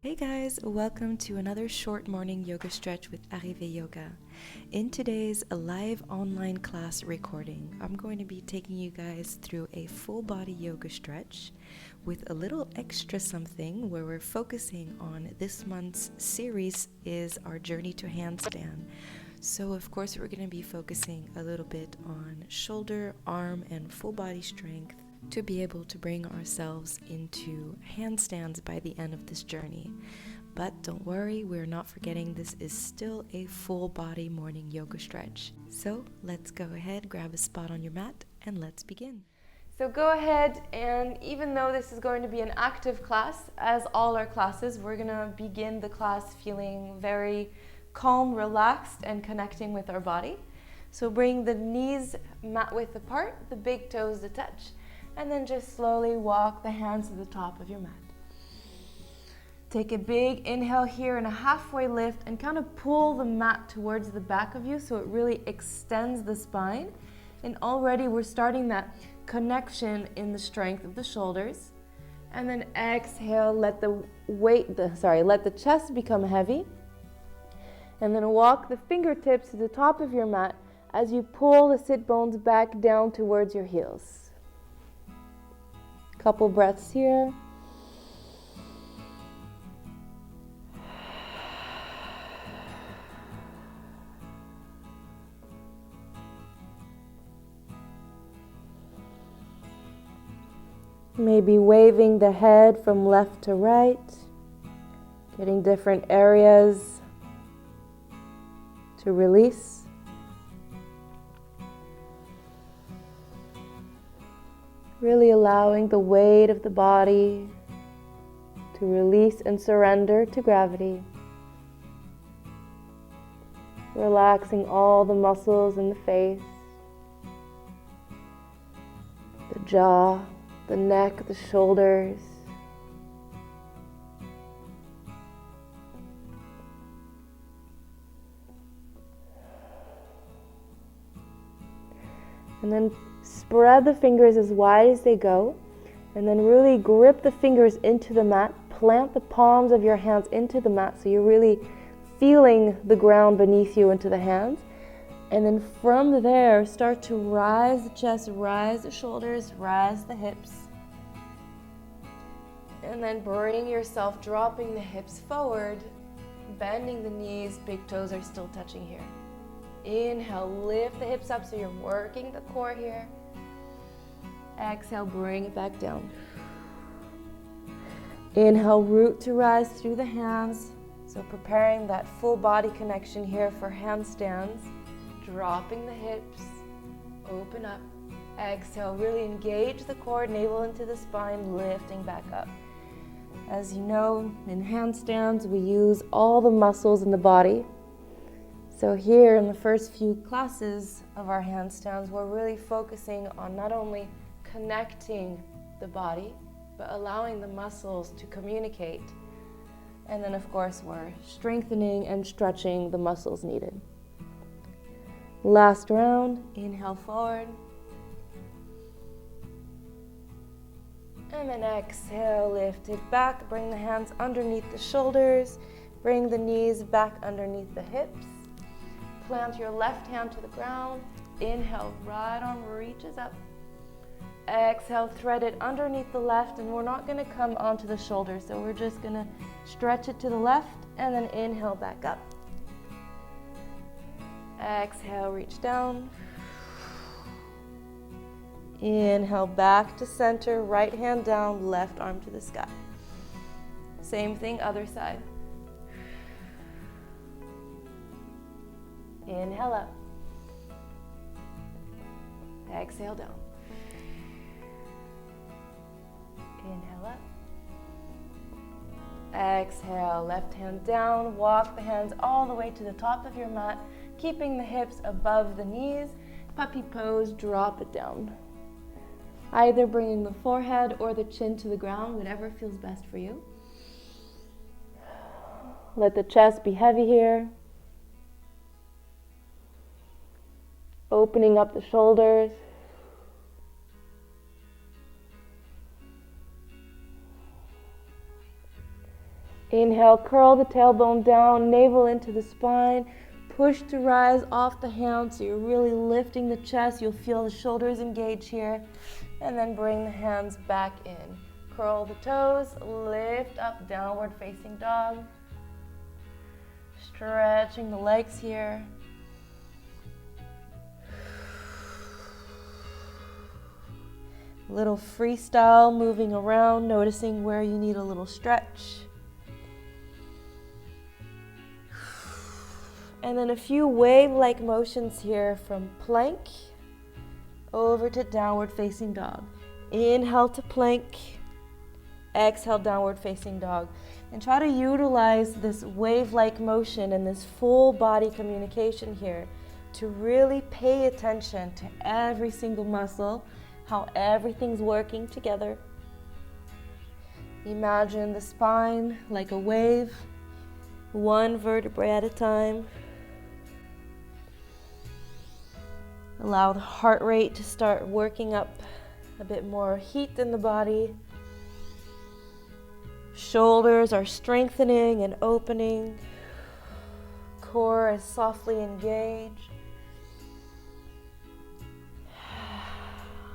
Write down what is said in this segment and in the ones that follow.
Hey guys, welcome to another short morning yoga stretch with Arrivé Yoga. In today's live online class recording, I'm going to be taking you guys through a full body yoga stretch with a little extra something where we're focusing on this month's series is our journey to handstand. So of course we're going to be focusing a little bit on shoulder, arm, and full body strength to be able to bring ourselves into handstands by the end of this journey. But don't worry, we're not forgetting this is still a full body morning yoga stretch. So let's go ahead, grab a spot on your mat, and let's begin. So go ahead, and even though this is going to be an active class, as all our classes, we're going to begin the class feeling very calm, relaxed, and connecting with our body. So bring the knees mat width apart, the big toes to touch, and then just slowly walk the hands to the top of your mat. Take a big inhale here and a halfway lift and kind of pull the mat towards the back of you so it really extends the spine. And already we're starting that connection in the strength of the shoulders. And then exhale, let the chest become heavy. And then walk the fingertips to the top of your mat as you pull the sit bones back down towards your heels. Couple breaths here. Maybe waving the head from left to right, getting different areas to release. Really allowing the weight of the body to release and surrender to gravity. Relaxing all the muscles in the face, the jaw, the neck, the shoulders. And then spread the fingers as wide as they go, and then really grip the fingers into the mat. Plant the palms of your hands into the mat so you're really feeling the ground beneath you into the hands. And then from there, start to rise the chest, rise the shoulders, rise the hips. And then bring yourself, dropping the hips forward, bending the knees, big toes are still touching here. Inhale, lift the hips up so you're working the core here. Exhale, bring it back down. Inhale, root to rise through the hands. So preparing that full body connection here for handstands. Dropping the hips, open up. Exhale, really engage the core, navel into the spine, lifting back up. As you know, in handstands, we use all the muscles in the body. So here in the first few classes of our handstands, we're really focusing on not only connecting the body, but allowing the muscles to communicate. And then of course, we're strengthening and stretching the muscles needed. Last round, inhale forward. And then exhale, lift it back, bring the hands underneath the shoulders, bring the knees back underneath the hips. Plant your left hand to the ground. Inhale, right arm reaches up. Exhale, thread it underneath the left, and we're not going to come onto the shoulder, so we're just going to stretch it to the left, and then inhale back up. Exhale, reach down. Inhale, back to center, right hand down, left arm to the sky. Same thing, other side. Inhale up. Exhale down. Inhale up. Exhale, left hand down. Walk the hands all the way to the top of your mat, keeping the hips above the knees. Puppy pose, drop it down. Either bringing the forehead or the chin to the ground, whatever feels best for you. Let the chest be heavy here. Opening up the shoulders. Inhale, curl the tailbone down, navel into the spine. Push to rise off the hands, so you're really lifting the chest. You'll feel the shoulders engage here. And then bring the hands back in. Curl the toes, lift up, downward facing dog. Stretching the legs here. Little freestyle, moving around, noticing where you need a little stretch. And then a few wave-like motions here from plank over to downward facing dog. Inhale to plank, exhale downward facing dog. And try to utilize this wave-like motion and this full body communication here to really pay attention to every single muscle, how everything's working together. Imagine the spine like a wave, one vertebrae at a time. Allow the heart rate to start working up a bit more heat in the body. Shoulders are strengthening and opening. Core is softly engaged.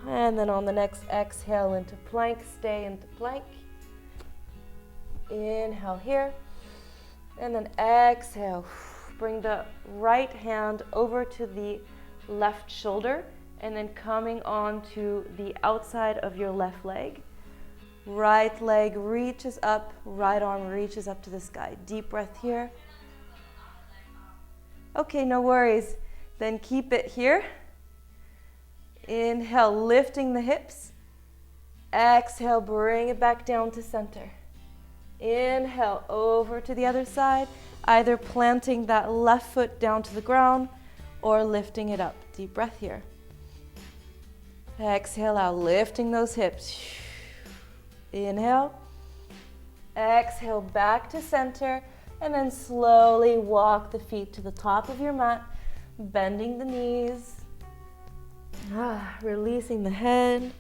And then on the next exhale into plank, stay into plank. Inhale here. And then exhale. Bring the right hand over to the left shoulder and then coming on to the outside of your left leg. Right leg reaches up, right arm reaches up to the sky. Deep breath here. Okay, no worries. Then keep it here. Inhale, lifting the hips. Exhale, bring it back down to center. Inhale, over to the other side, either planting that left foot down to the ground or lifting it up. Deep breath here. Exhale out, lifting those hips. Inhale. Exhale, back to center, and then slowly walk the feet to the top of your mat, bending the knees. Releasing the head.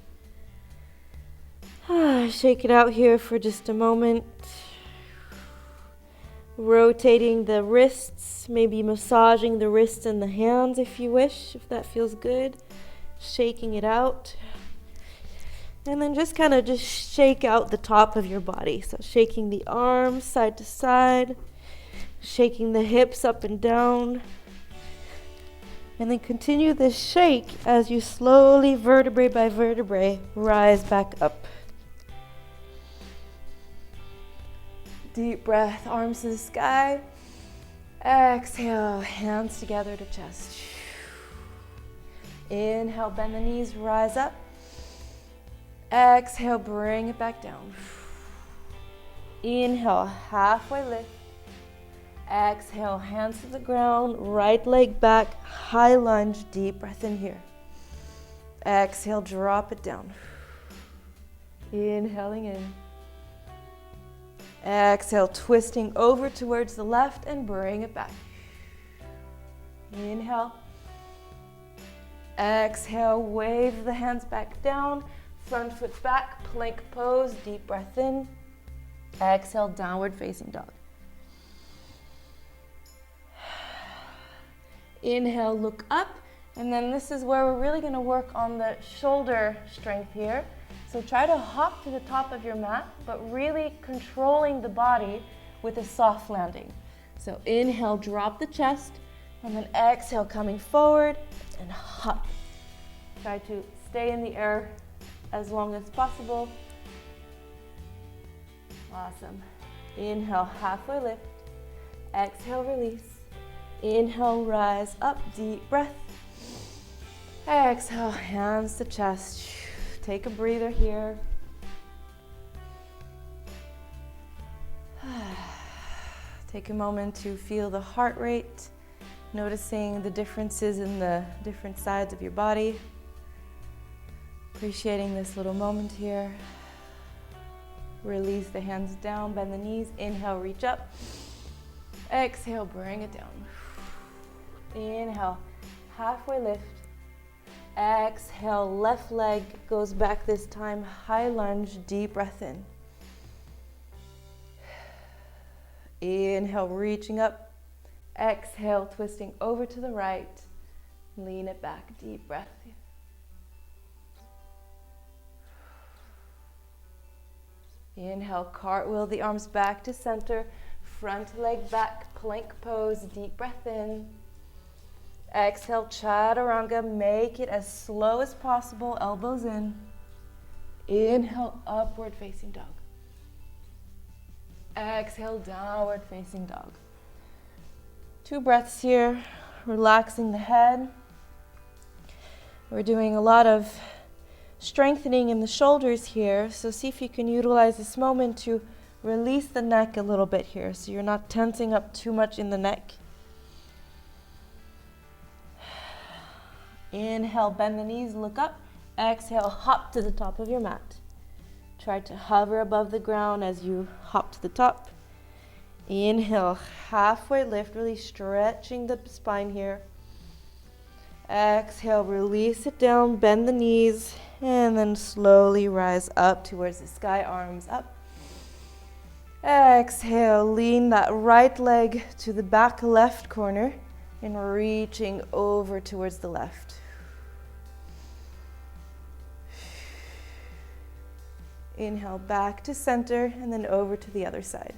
Shake it out here for just a moment. Rotating the wrists, maybe massaging the wrists and the hands if you wish, if that feels good. Shaking it out. And then just kind of just shake out the top of your body. So shaking the arms side to side, shaking the hips up and down. And then continue this shake as you slowly, vertebrae by vertebrae, rise back up. Deep breath, arms to the sky. Exhale, hands together to chest. Inhale, bend the knees, rise up. Exhale, bring it back down. Inhale, halfway lift. Exhale, hands to the ground, right leg back, high lunge, deep breath in here. Exhale, drop it down. Inhaling in. Exhale, twisting over towards the left and bring it back. Inhale. Exhale, wave the hands back down, front foot back, plank pose, deep breath in. Exhale, downward facing dog. Inhale, look up, and then this is where we're really going to work on the shoulder strength here. So try to hop to the top of your mat, but really controlling the body with a soft landing. So inhale, drop the chest, and then exhale, coming forward and hop. Try to stay in the air as long as possible. Awesome. Inhale, halfway lift. Exhale, release. Inhale, rise up, deep breath. Exhale, hands to chest. Take a breather here. Take a moment to feel the heart rate, noticing the differences in the different sides of your body. Appreciating this little moment here. Release the hands down, bend the knees. Inhale, reach up. Exhale, bring it down. Inhale, halfway lift. Exhale, left leg goes back this time. High lunge, deep breath in. Inhale, reaching up. Exhale, twisting over to the right. Lean it back, deep breath. Inhale, cartwheel the arms back to center. Front leg back, plank pose, deep breath in. Exhale, chaturanga, make it as slow as possible, elbows in. Inhale, upward facing dog. Exhale, downward facing dog. 2 breaths here, relaxing the head. We're doing a lot of strengthening in the shoulders here, so see if you can utilize this moment to release the neck a little bit here, so you're not tensing up too much in the neck. Inhale, bend the knees, look up. Exhale, hop to the top of your mat. Try to hover above the ground as you hop to the top. Inhale, halfway lift, really stretching the spine here. Exhale, release it down, bend the knees, and then slowly rise up towards the sky, arms up. Exhale, lean that right leg to the back left corner and reaching over towards the left. Inhale, back to center, and then over to the other side.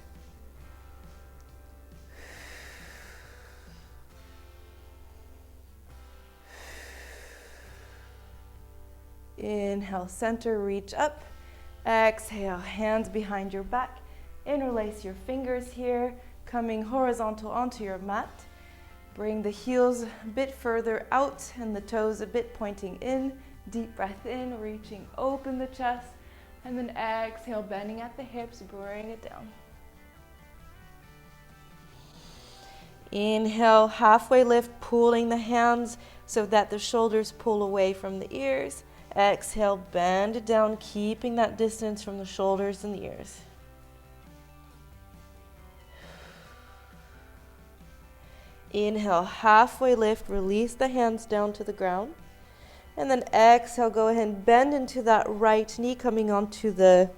Inhale, center, reach up. Exhale, hands behind your back. Interlace your fingers here, coming horizontal onto your mat. Bring the heels a bit further out and the toes a bit pointing in. Deep breath in, reaching open the chest. And then exhale, bending at the hips, bring it down. Inhale, halfway lift, pulling the hands so that the shoulders pull away from the ears. Exhale, bend it down, keeping that distance from the shoulders and the ears. Inhale, halfway lift, release the hands down to the ground. And then exhale, go ahead and bend into that right knee, coming onto the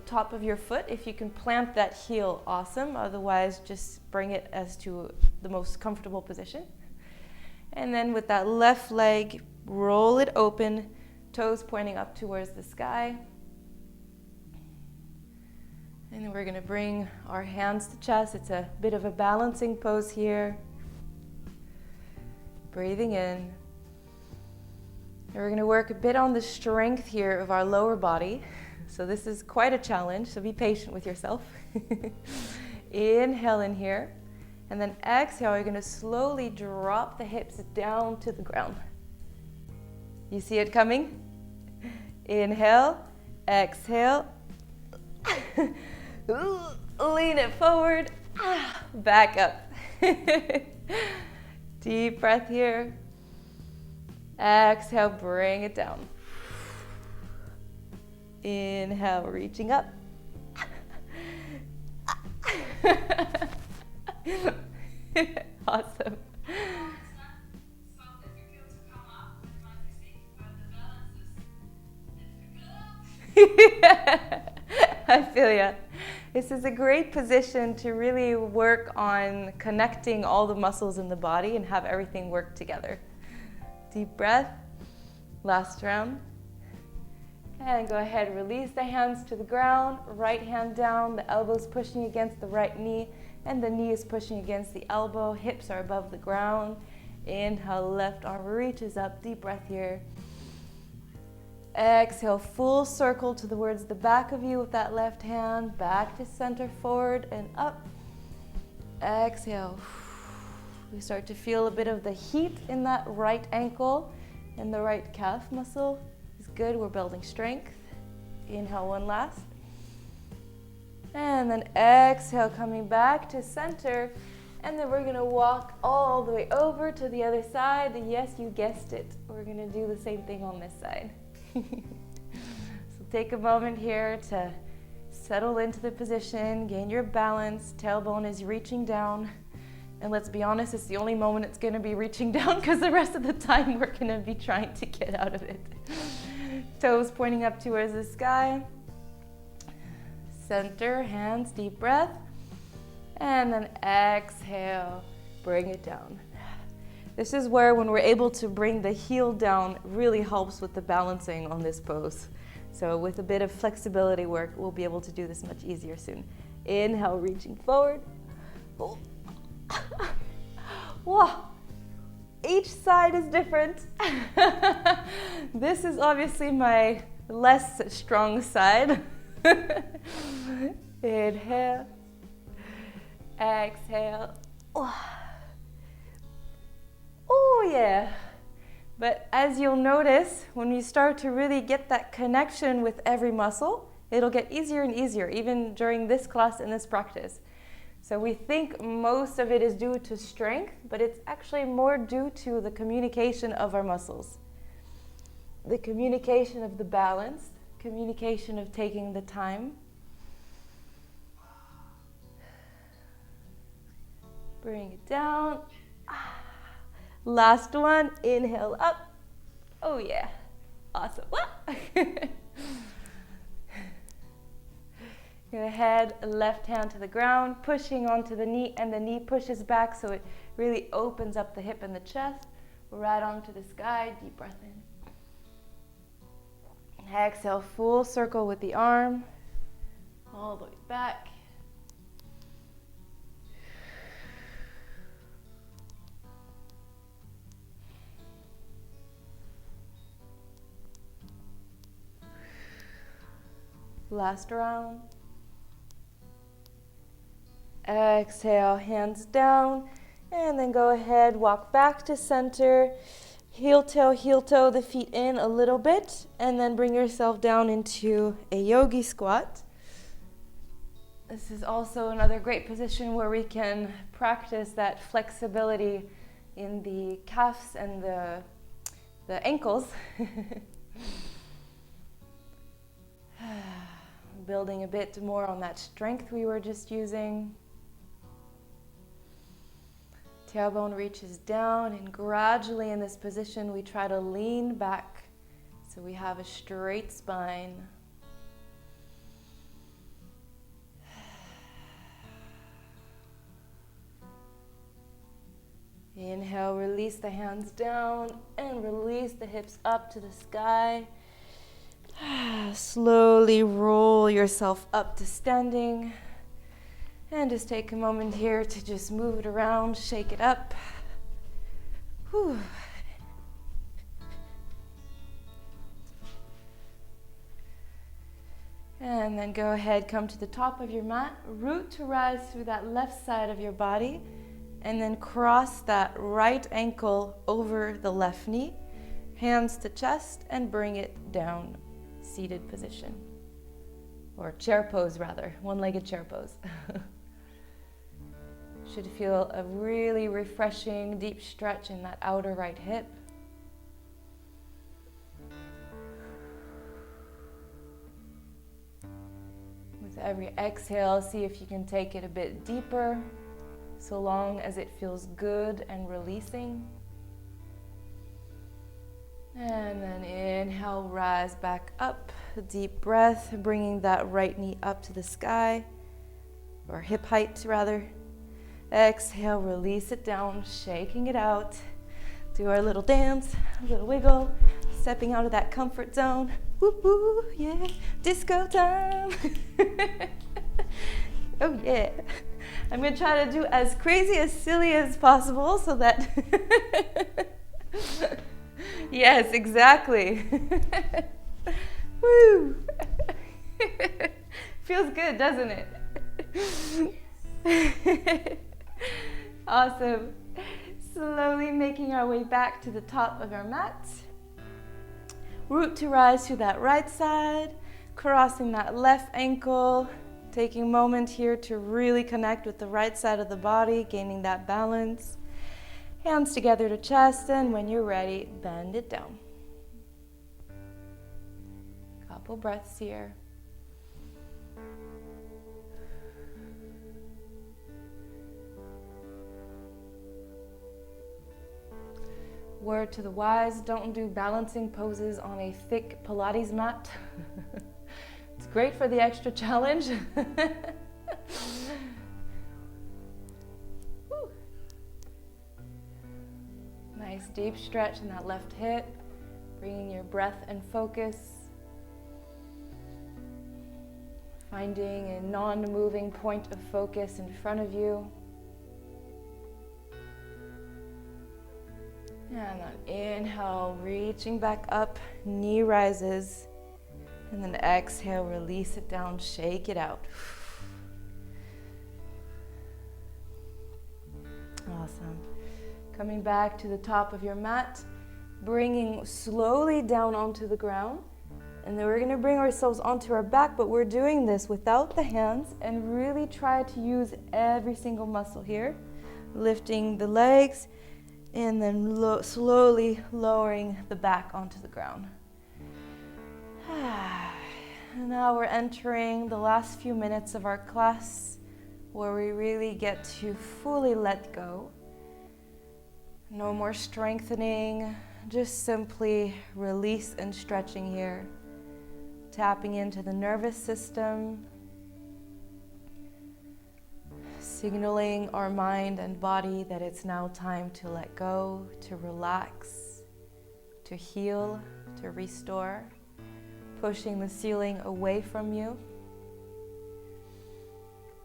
top of your foot. If you can plant that heel, awesome. Otherwise, just bring it as to the most comfortable position. And then with that left leg, roll it open, toes pointing up towards the sky. And then we're going to bring our hands to chest. It's a bit of a balancing pose here. Breathing in. And we're going to work a bit on the strength here of our lower body. So this is quite a challenge, so be patient with yourself. Inhale in here. And then exhale, you're going to slowly drop the hips down to the ground. You see it coming? Inhale, exhale. Lean it forward, back up. Deep breath here. Exhale, bring it down. Inhale, reaching up. Awesome. I feel ya. This is a great position to really work on connecting all the muscles in the body and have everything work together. Deep breath. Last round. And go ahead, release the hands to the ground, right hand down, the elbows pushing against the right knee, and the knee is pushing against the elbow, hips are above the ground. Inhale, left arm reaches up, deep breath here. Exhale, full circle towards the back of you with that left hand, back to center, forward and up. Exhale. We start to feel a bit of the heat in that right ankle and the right calf muscle. It's good, we're building strength. Inhale, one last. And then exhale, coming back to center. And then we're gonna walk all the way over to the other side. And yes, you guessed it. We're gonna do the same thing on this side. So take a moment here to settle into the position, gain your balance. Tailbone is reaching down. And let's be honest, it's the only moment it's gonna be reaching down because the rest of the time we're gonna be trying to get out of it. Toes pointing up towards the sky. Center, hands, deep breath. And then exhale, bring it down. This is where, when we're able to bring the heel down, really helps with the balancing on this pose. So with a bit of flexibility work, we'll be able to do this much easier soon. Inhale, reaching forward. Whoa. Each side is different. This is obviously my less strong side. Inhale, exhale. Oh yeah. But as you'll notice, when you start to really get that connection with every muscle, it'll get easier and easier, even during this class and this practice. So we think most of it is due to strength, but it's actually more due to the communication of our muscles. The communication of the balance, communication of taking the time. Bring it down. Last one, inhale up. Oh yeah, awesome. Go ahead, left hand to the ground, pushing onto the knee, and the knee pushes back so it really opens up the hip and the chest. Right onto the sky, deep breath in. Exhale, full circle with the arm, all the way back. Last round. Exhale, hands down, and then go ahead, walk back to center. Heel toe the feet in a little bit, and then bring yourself down into a yogi squat. This is also another great position where we can practice that flexibility in the calves and the ankles. Building a bit more on that strength we were just using. Tailbone reaches down, and gradually in this position we try to lean back so we have a straight spine. Inhale, release the hands down and release the hips up to the sky. Slowly roll yourself up to standing, and just take a moment here to just move it around, shake it up. Whew. And then go ahead, come to the top of your mat, root to rise through that left side of your body, and then cross that right ankle over the left knee, hands to chest, and bring it down. Seated position, or chair pose rather, one-legged chair pose. Should feel a really refreshing deep stretch in that outer right hip. With every exhale, see if you can take it a bit deeper, so long as it feels good and releasing. And then inhale, rise back up, a deep breath, bringing that right knee up to the sky, or hip height rather. Exhale, release it down, shaking it out. Do our little dance, a little wiggle, stepping out of that comfort zone. Woo woo, yeah, disco time. Oh yeah. I'm gonna try to do as crazy, as silly as possible so that yes, exactly. Woo! Feels good, doesn't it? Awesome. Slowly making our way back to the top of our mat. Root to rise to that right side, crossing that left ankle, taking a moment here to really connect with the right side of the body, gaining that balance. Hands together to chest, and when you're ready, bend it down. Couple breaths here. Word to the wise, don't do balancing poses on a thick Pilates mat. It's great for the extra challenge. Nice deep stretch in that left hip, bringing your breath and focus. Finding a non-moving point of focus in front of you. And then inhale, reaching back up, knee rises. And then exhale, release it down, shake it out. Awesome. Coming back to the top of your mat, bringing slowly down onto the ground. And then we're going to bring ourselves onto our back, but we're doing this without the hands and really try to use every single muscle here. Lifting the legs and then slowly lowering the back onto the ground. And now we're entering the last few minutes of our class where we really get to fully let go. No more strengthening, just simply release and stretching here. Tapping into the nervous system, signaling our mind and body that it's now time to let go, to relax, to heal, to restore. Pushing the ceiling away from you.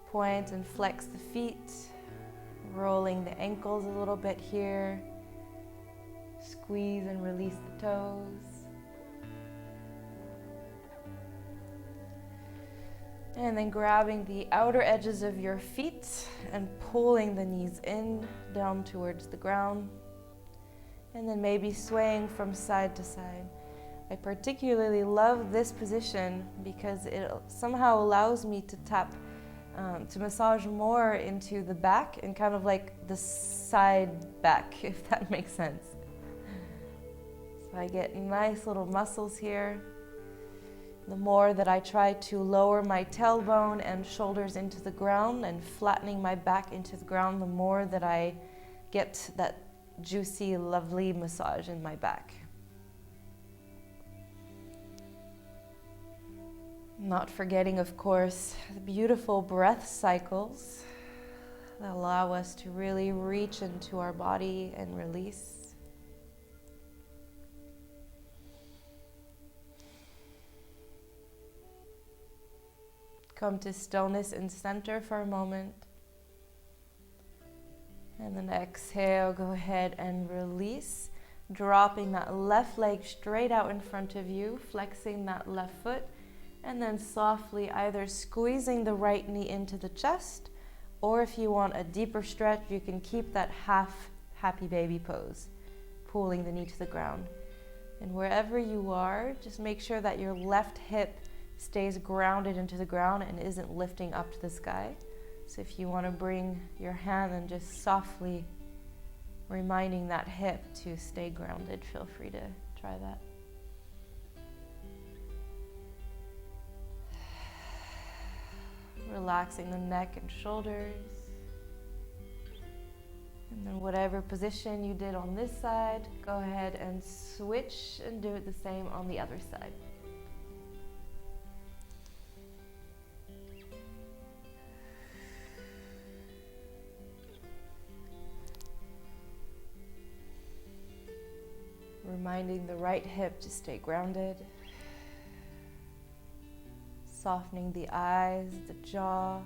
Point and flex the feet, rolling the ankles a little bit here. Squeeze and release the toes. And then grabbing the outer edges of your feet and pulling the knees in, down towards the ground. And then maybe swaying from side to side. I particularly love this position because it somehow allows me to tap, to massage more into the back and kind of like the side back, if that makes sense. So I get nice little muscles here. The more that I try to lower my tailbone and shoulders into the ground and flattening my back into the ground, the more that I get that juicy, lovely massage in my back. Not forgetting, of course, the beautiful breath cycles that allow us to really reach into our body and release. Come to stillness and center for a moment. And then exhale, go ahead and release, dropping that left leg straight out in front of you, flexing that left foot. And then softly either squeezing the right knee into the chest, or if you want a deeper stretch, you can keep that half happy baby pose, pulling the knee to the ground. And wherever you are, just make sure that your left hip stays grounded into the ground and isn't lifting up to the sky. So if you want to bring your hand and just softly reminding that hip to stay grounded, feel free to try that. Relaxing the neck and shoulders. And then whatever position you did on this side, go ahead and switch and do it the same on the other side. Reminding the right hip to stay grounded. Softening the eyes, the jaw,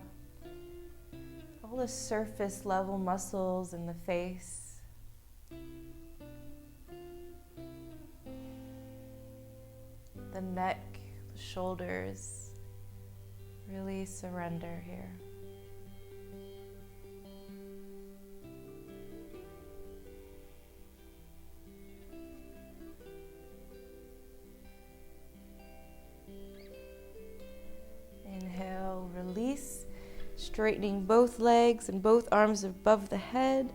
all the surface level muscles in the face. The neck, the shoulders. Really surrender here. Inhale, release, straightening both legs and both arms above the head.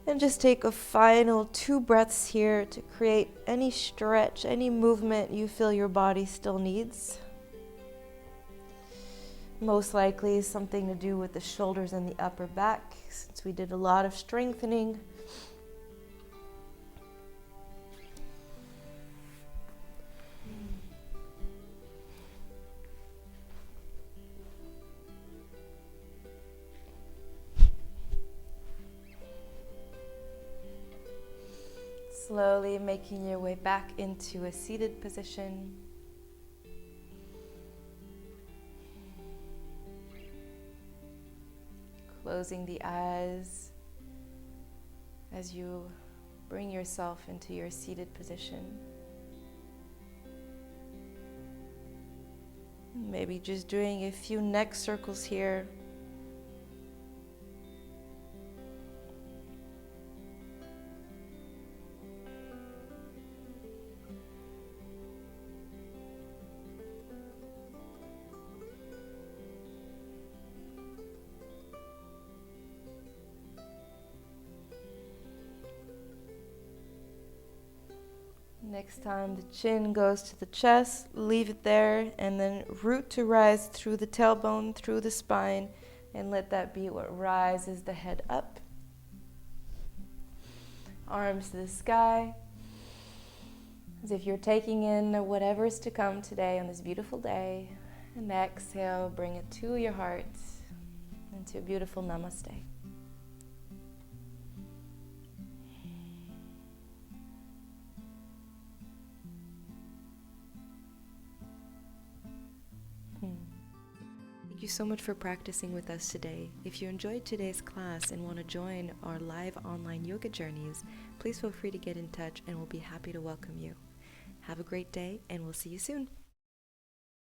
And just take a final 2 breaths here to create any stretch, any movement you feel your body still needs. Most likely something to do with the shoulders and the upper back, since we did a lot of strengthening. Slowly making your way back into a seated position. Closing the eyes as you bring yourself into your seated position. Maybe just doing a few neck circles here. Next time the chin goes to the chest, leave it there, and then root to rise through the tailbone, through the spine, and let that be what rises the head up. Arms to the sky, as if you're taking in whatever's to come today on this beautiful day. And exhale, bring it to your heart, into a beautiful namaste. Thank you so much for practicing with us today. If you enjoyed today's class and want to join our live online yoga journeys, please feel free to get in touch and we'll be happy to welcome you. Have a great day and we'll see you soon.